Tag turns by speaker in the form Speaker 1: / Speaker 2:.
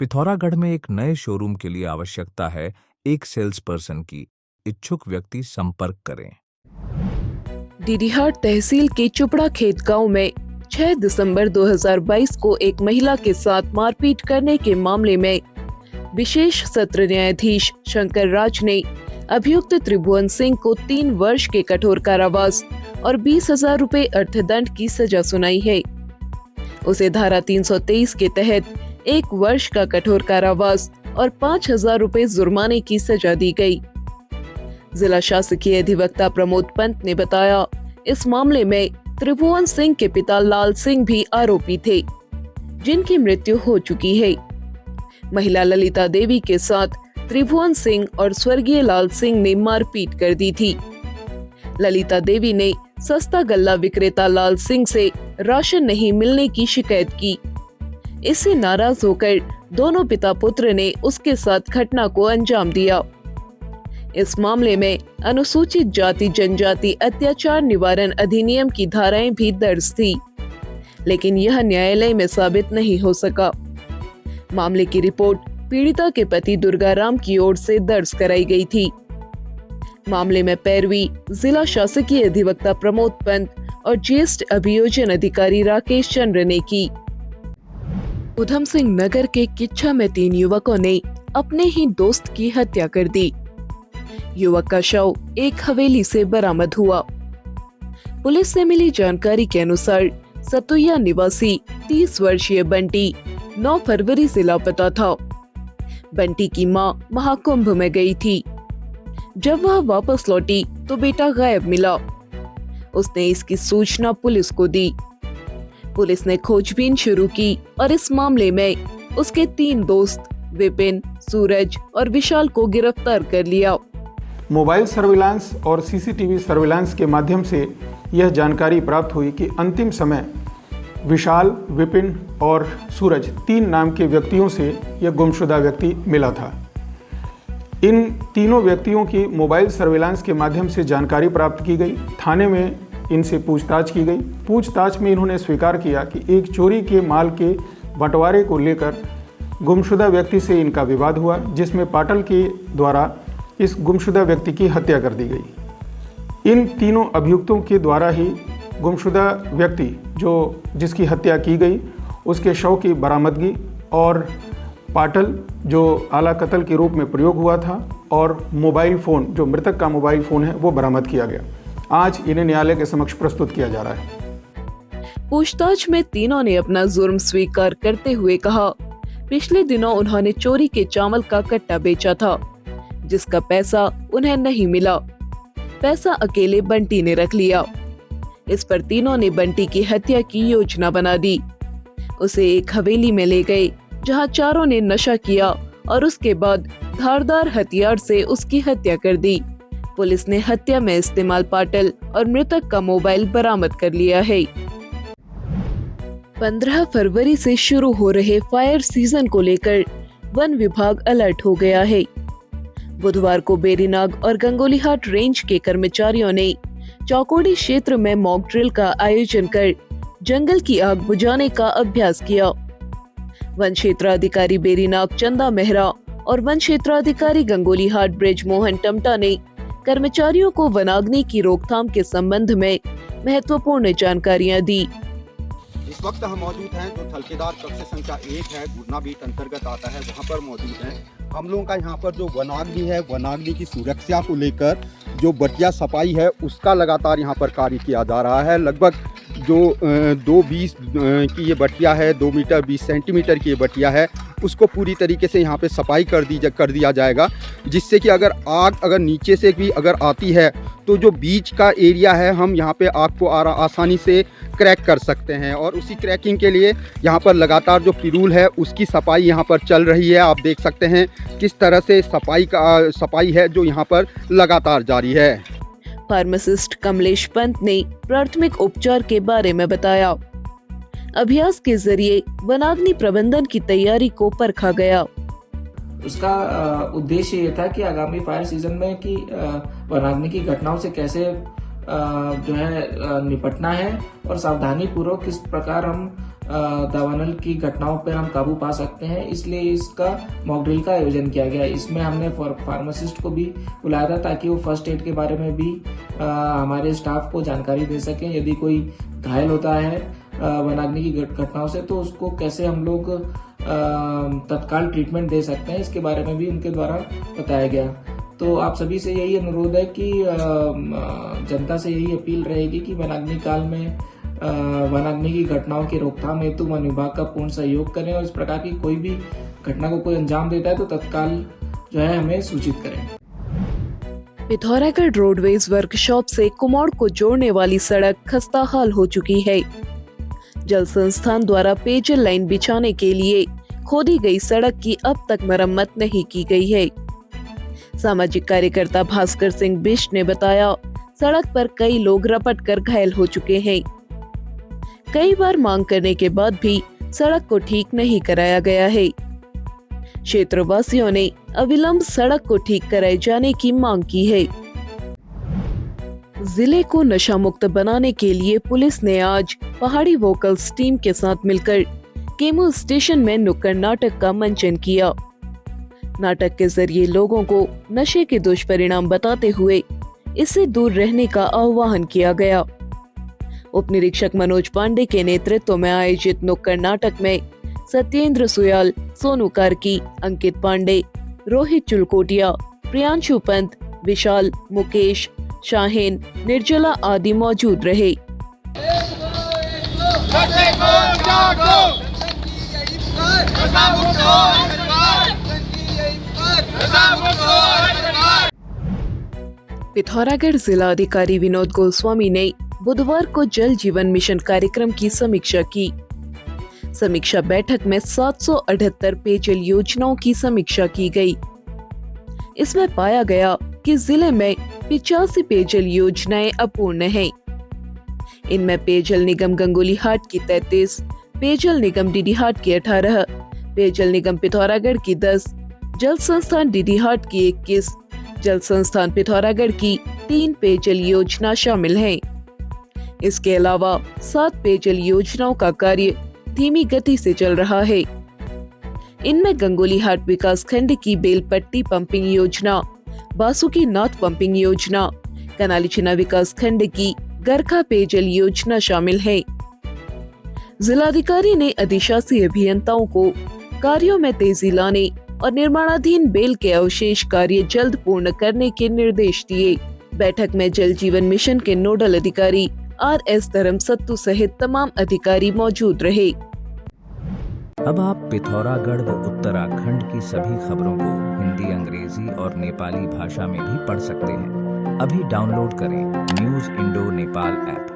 Speaker 1: पिथौरागढ़ में एक नए शोरूम के लिए आवश्यकता है एक सेल्स पर्सन की। इच्छुक व्यक्ति संपर्क करें।
Speaker 2: डीडीहाट तहसील के चुपड़ा खेत गांव में 6 दिसंबर 2022 को एक महिला के साथ मारपीट करने के मामले में विशेष सत्र न्यायाधीश शंकर राज ने अभियुक्त त्रिभुवन सिंह को 3 वर्ष के कठोर कारावास और 20,000 रुपए अर्थदंड की सजा सुनाई है। उसे धारा 323 के तहत 1 वर्ष का कठोर कारावास और 5,000 रुपए जुर्माने की सजा दी गई। जिला शासकीय अधिवक्ता प्रमोद पंत ने बताया, इस मामले में त्रिभुवन सिंह के पिता लाल सिंह भी आरोपी थे, जिनकी मृत्यु हो चुकी है। महिला ललिता देवी के साथ त्रिभुवन सिंह और स्वर्गीय लाल सिंह ने मारपीट कर दी थी। ललिता देवी ने सस्ता गल्ला विक्रेता लाल सिंह से राशन नहीं मिलने की शिकायत की। इससे नाराज होकर दोनों पिता पुत्र ने उसके साथ घटना को अंजाम दिया। इस मामले में अनुसूचित जाति जनजाति अत्याचार निवारण अधिनियम की धाराएं भी दर्ज थी, लेकिन यह न्यायालय में साबित नहीं हो सका। मामले की रिपोर्ट पीड़िता के पति दुर्गाराम की ओर से दर्ज कराई गई थी। मामले में पैरवी जिला शासकीय अधिवक्ता प्रमोद पंत और ज्येष्ठ अभियोजन अधिकारी राकेश चंद्र ने की। उधम सिंह नगर के किच्छा में 3 युवकों ने अपने ही दोस्त की हत्या कर दी। युवक का शव एक हवेली से बरामद हुआ। पुलिस से मिली जानकारी के अनुसार सतुया निवासी 30 वर्षीय बंटी 9 फरवरी से लापता था। बंटी की मां महाकुंभ में गई थी। जब वह वापस लौटी तो बेटा गायब मिला। उसने इसकी सूचना पुलिस को दी। पुलिस ने खोजबीन शुरू की और इस मामले में उसके 3 दोस्त विपिन, सूरज और विशाल को गिरफ्तार कर लिया।
Speaker 3: मोबाइल सर्विलांस और सीसीटीवी सर्विलांस के माध्यम से यह जानकारी प्राप्त हुई कि अंतिम समय विशाल, विपिन और सूरज 3 नाम के व्यक्तियों से यह गुमशुदा व्यक्ति मिला था। इन तीनों व्यक्तियों की मोबाइल सर्विलांस के माध्यम से जानकारी प्राप्त की गई। थाने में इनसे पूछताछ की गई। पूछताछ में इन्होंने स्वीकार किया कि एक चोरी के माल के बंटवारे को लेकर गुमशुदा व्यक्ति से इनका विवाद हुआ, जिसमें पाटल के द्वारा इस गुमशुदा व्यक्ति की हत्या कर दी गई। इन तीनों अभियुक्तों के द्वारा ही गुमशुदा व्यक्ति जिसकी हत्या की गई उसके शव की बरामदगी और पाटल जो आला कत्ल के रूप में प्रयोग हुआ था और मोबाइल फ़ोन जो मृतक का मोबाइल फ़ोन है वो बरामद किया गया। आज इन्हें न्यायालय के समक्ष प्रस्तुत किया जा रहा है।
Speaker 2: पूछताछ में तीनों ने अपना जुर्म स्वीकार करते हुए कहा, पिछले दिनों उन्होंने चोरी के चावल का कट्टा बेचा था, जिसका पैसा उन्हें नहीं मिला। पैसा अकेले बंटी ने रख लिया। इस पर तीनों ने बंटी की हत्या की योजना बना दी। उसे एक हवेली में ले गए, जहां चारों ने नशा किया और उसके बाद धारदार हथियार से उसकी हत्या कर दी। पुलिस ने हत्या में इस्तेमाल पाटल और मृतक का मोबाइल बरामद कर लिया है। 15 फरवरी से शुरू हो रहे फायर सीजन को लेकर वन विभाग अलर्ट हो गया है। बुधवार को बेरीनाग और गंगोलीहाट रेंज के कर्मचारियों ने चौकोड़ी क्षेत्र में मॉक ड्रिल का आयोजन कर जंगल की आग बुझाने का अभ्यास किया। वन क्षेत्राधिकारी बेरीनाग चंदा मेहरा और वन क्षेत्राधिकारी गंगोलीहाट ब्रिज मोहन टमटा ने कर्मचारियों को वनाग्नि की रोकथाम के संबंध में महत्वपूर्ण जानकारियां दी।
Speaker 4: इस वक्त हम मौजूद हैं जो थलकेदार कक्ष संख्या 1 है, गुरना बीट अंतर्गत आता है, वहाँ पर मौजूद हैं। हम लोगों का यहाँ पर जो वनाग्नि है, वनाग्नि की सुरक्षा को लेकर जो बटिया सफाई है उसका लगातार यहाँ पर कार्य किया जा रहा है। लगभग जो 2.20 की ये बटिया है, 2 मीटर 20 सेंटीमीटर की ये बटिया है, उसको पूरी तरीके से यहाँ पे सफाई कर दिया जाएगा, जिससे कि अगर आग नीचे से भी अगर आती है तो जो बीच का एरिया है हम यहाँ पे आग को आसानी से क्रैक कर सकते हैं। और उसी क्रैकिंग के लिए यहाँ पर लगातार जो पिरूल है उसकी सफाई यहाँ पर चल रही है। आप देख सकते हैं किस तरह से सफाई है जो यहाँ पर लगातार जारी है।
Speaker 2: फार्मासिस्ट कमलेश पंत ने प्राथमिक उपचार के बारे में बताया। अभ्यास के जरिए वनाग्नि प्रबंधन की तैयारी को परखा गया।
Speaker 5: उसका उद्देश्य ये था कि आगामी फायर सीजन में कि वनाग्नि की घटनाओं से कैसे जो है निपटना है और सावधानी पूर्वक किस प्रकार हम दावानल की घटनाओं पर हम काबू पा सकते हैं, इसलिए इसका मॉक ड्रिल का आयोजन किया गया। इसमें हमने फार्मासिस्ट को भी बुलाया था ताकि वो फर्स्ट एड के बारे में भी हमारे स्टाफ को जानकारी दे सकें। यदि कोई घायल होता है वनाग्नि की घटनाओं से तो उसको कैसे हम लोग तत्काल ट्रीटमेंट दे सकते हैं, इसके बारे में भी उनके द्वारा बताया गया। तो आप सभी से यही अनुरोध है कि जनता से यही अपील रहेगी कि वनाग्नि काल में वनाग्नि की घटनाओं की रोकथाम हेतु वन विभाग का पूर्ण सहयोग करें और इस प्रकार की कोई भी घटना को कोई अंजाम देता है तो तत्काल जो है हमें सूचित करें।
Speaker 2: पिथौरागढ़ रोडवेज वर्कशॉप से कुमाड़ को जोड़ने वाली सड़क खस्ताहाल हो चुकी है। जल संस्थान द्वारा पेयजल लाइन बिछाने के लिए खोदी गई सड़क की अब तक मरम्मत नहीं की गई है। सामाजिक कार्यकर्ता भास्कर सिंह बिष्ट ने बताया, सड़क पर कई लोग रपट कर घायल हो चुके हैं। कई बार मांग करने के बाद भी सड़क को ठीक नहीं कराया गया है। क्षेत्रवासियों ने अविलंब सड़क को ठीक कराए जाने की मांग की है। जिले को नशा मुक्त बनाने के लिए पुलिस ने आज पहाड़ी वोकल्स टीम के साथ मिलकर केमू स्टेशन में नुक्कड़ नाटक का मंचन किया। नाटक के जरिए लोगों को नशे के दुष्परिणाम बताते हुए इससे दूर रहने का आह्वान किया गया। उप निरीक्षक मनोज पांडे के नेतृत्व में आयोजित नुक्कड़ नाटक में सत्येंद्र सुयाल, सोनू कार्की, अंकित पांडे, रोहित चुलकोटिया, प्रियांशु पंत, विशाल, मुकेश, शाहीन, निर्जला आदि मौजूद रहे। पिथौरागढ़ जिला अधिकारी विनोद गोस्वामी ने बुधवार को जल जीवन मिशन कार्यक्रम की समीक्षा की। समीक्षा बैठक में 778 पेयजल योजनाओं की समीक्षा की गई। इसमें पाया गया कि जिले में 85 पेयजल योजनाएं अपूर्ण हैं। इनमें पेयजल निगम गंगोलीहाट की 33, पेयजल निगम डीडीहाट की 18, पेयजल निगम पिथौरागढ़ की 10, जल संस्थान डीडीहाट की 21, जल संस्थान पिथौरागढ़ की 3 पेयजल योजना शामिल हैं। इसके अलावा 7 पेयजल योजनाओं का कार्य धीमी गति से चल रहा है। इनमें गंगोलीहाट विकास खंड की बेलपट्टी पंपिंग योजना, बासुकी नाथ पंपिंग योजना, कनालीचिना विकास खंड की गरखा पेयजल योजना शामिल है। जिलाधिकारी ने अधिशासी अभियंताओं को कार्यों में तेजी लाने और निर्माणाधीन बेल के अवशेष कार्य जल्द पूर्ण करने के निर्देश दिए। बैठक में जल जीवन मिशन के नोडल अधिकारी RS धर्मसत्तू सहित तमाम अधिकारी मौजूद रहे।
Speaker 1: अब आप पिथौरागढ़ व उत्तराखंड की सभी खबरों को हिंदी, अंग्रेजी और नेपाली भाषा में भी पढ़ सकते हैं। अभी डाउनलोड करें न्यूज़ इंडो नेपाल ऐप।